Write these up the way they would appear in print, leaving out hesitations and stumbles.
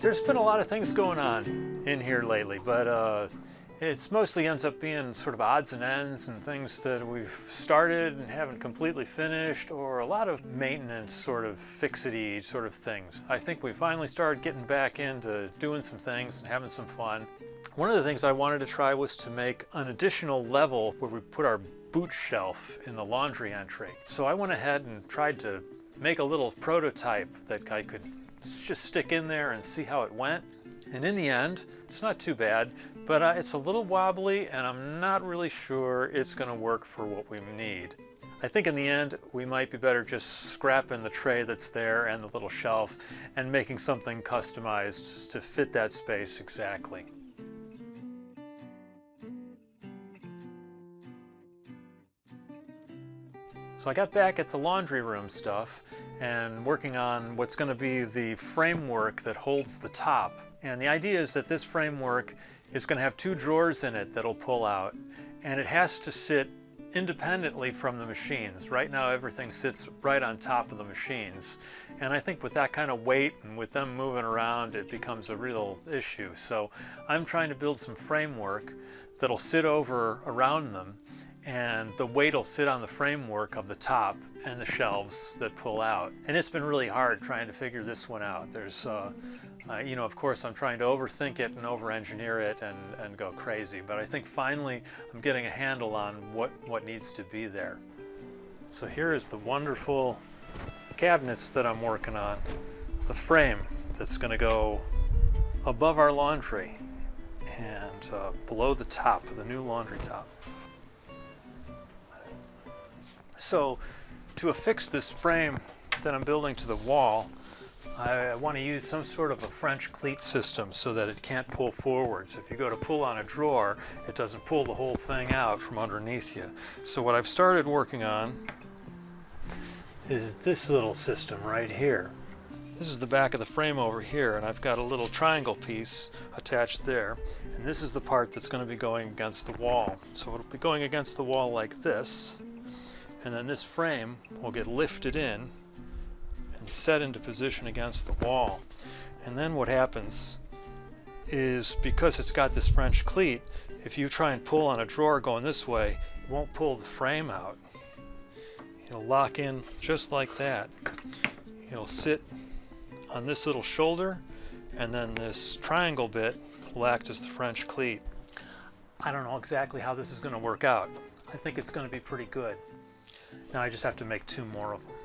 There's been a lot of things going on in here lately, but it's mostly ends up being sort of odds and ends and things that we've started and haven't completely finished, or a lot of maintenance sort of fixity sort of things. I think we finally started getting back into doing some things and having some fun. One of the things I wanted to try was to make an additional level where we put our boot shelf in the laundry entry. So I went ahead and tried to make a little prototype that I could just stick in there and see how it went. And in the end, it's not too bad, but it's a little wobbly and I'm not really sure it's going to work for what we need. I think in the end, we might be better just scrapping the tray that's there and the little shelf and making something customized to fit that space exactly. So I got back at the laundry room stuff and working on what's going to be the framework that holds the top. And the idea is that this framework is going to have two drawers in it that'll pull out, and it has to sit independently from the machines. Right now everything sits right on top of the machines, and I think with that kind of weight and with them moving around it becomes a real issue. So I'm trying to build some framework that'll sit over around them, and the weight will sit on the framework of the top and the shelves that pull out. And it's been really hard trying to figure this one out. There's you know, of course I'm trying to overthink it and over-engineer it and go crazy, but I think finally I'm getting a handle on what needs to be there. So here is the wonderful cabinets that I'm working on. The frame that's going to go above our laundry and below the top of the new laundry top. So to affix this frame that I'm building to the wall, I want to use some sort of a French cleat system so that it can't pull forwards. If you go to pull on a drawer, it doesn't pull the whole thing out from underneath you. So what I've started working on is this little system right here. This is the back of the frame over here, and I've got a little triangle piece attached there. And this is the part that's going to be going against the wall. So it'll be going against the wall like this, and then this frame will get lifted in and set into position against the wall. And then what happens is, because it's got this French cleat, if you try and pull on a drawer going this way, it won't pull the frame out. It'll lock in just like that. It'll sit on this little shoulder, and then this triangle bit will act as the French cleat. I don't know exactly how this is going to work out. I think it's going to be pretty good. Now I just have to make two more of them.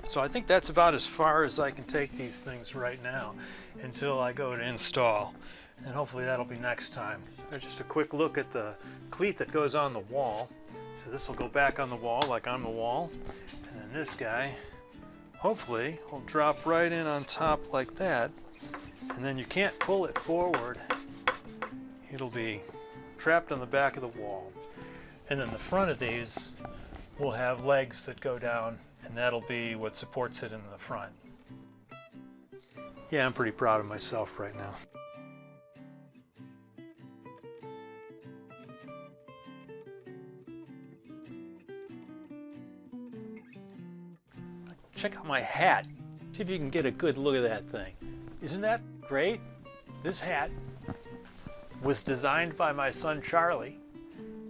So I think that's about as far as I can take these things right now until I go to install, and hopefully that'll be next time. There's just a quick look at the cleat that goes on the wall. So this will go back on the wall like on the wall, and then this guy hopefully will drop right in on top like that, and then you can't pull it forward. It'll be trapped on the back of the wall. And then the front of these will have legs that go down, and that'll be what supports it in the front. Yeah, I'm pretty proud of myself right now. Check out my hat. See if you can get a good look at that thing. Isn't that great? This hat was designed by my son Charlie,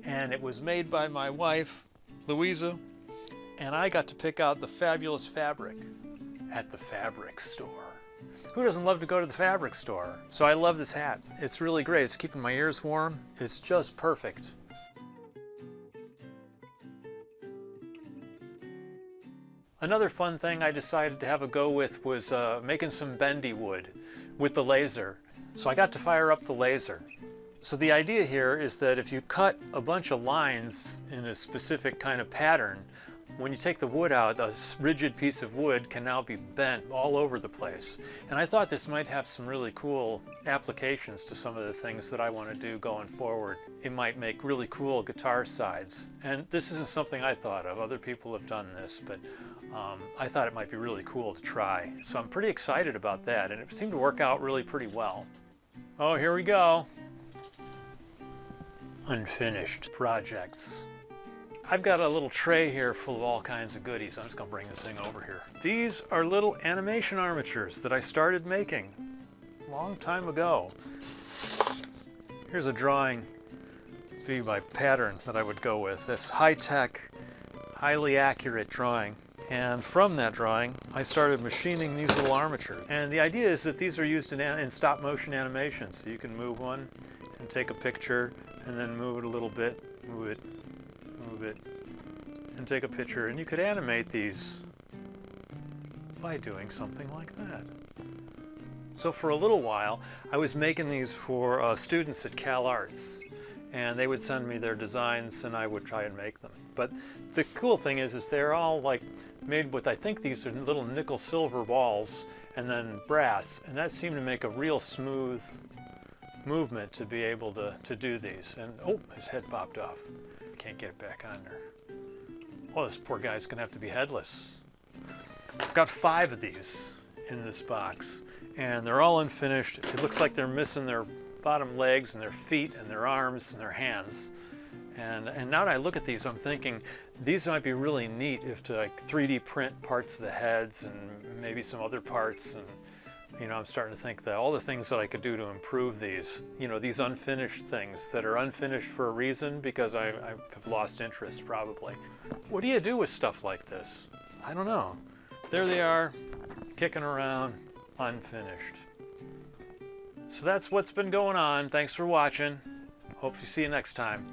and it was made by my wife Louisa, and I got to pick out the fabulous fabric at the fabric store. Who doesn't love to go to the fabric store? So I love this hat. It's really great. It's keeping my ears warm. It's just perfect. Another fun thing I decided to have a go with was making some bendy wood with the laser. So I got to fire up the laser. So the idea here is that if you cut a bunch of lines in a specific kind of pattern, when you take the wood out, a rigid piece of wood can now be bent all over the place. And I thought this might have some really cool applications to some of the things that I want to do going forward. It might make really cool guitar sides. And this isn't something I thought of. Other people have done this, but I thought it might be really cool to try. So I'm pretty excited about that, and it seemed to work out really pretty well. Oh, here we go. Unfinished projects. I've got a little tray here full of all kinds of goodies. I'm just going to bring this thing over here. These are little animation armatures that I started making a long time ago. Here's a drawing be my pattern that I would go with. This high-tech, highly accurate drawing. And from that drawing, I started machining these little armatures. And the idea is that these are used in stop-motion animation. So you can move one and take a picture and then move it a little bit, move it, and take a picture, and you could animate these by doing something like that. So for a little while I was making these for students at Cal Arts, and they would send me their designs and I would try and make them. But the cool thing is they're all like made with, I think these are little nickel silver balls and then brass, and that seemed to make a real smooth movement to be able to do these. And oh, his head popped off. Can't get it back on there. Oh, this poor guy's gonna have to be headless. I've got 5 of these in this box, and they're all unfinished. It looks like they're missing their bottom legs and their feet and their arms and their hands. And now that I look at these, I'm thinking these might be really neat if to like 3D print parts of the heads and maybe some other parts. And you know, I'm starting to think that all the things that I could do to improve these, you know, these unfinished things that are unfinished for a reason, because I have lost interest probably. What do you do with stuff like this? I don't know. There they are, kicking around, unfinished. So that's what's been going on. Thanks for watching. Hope to see you next time.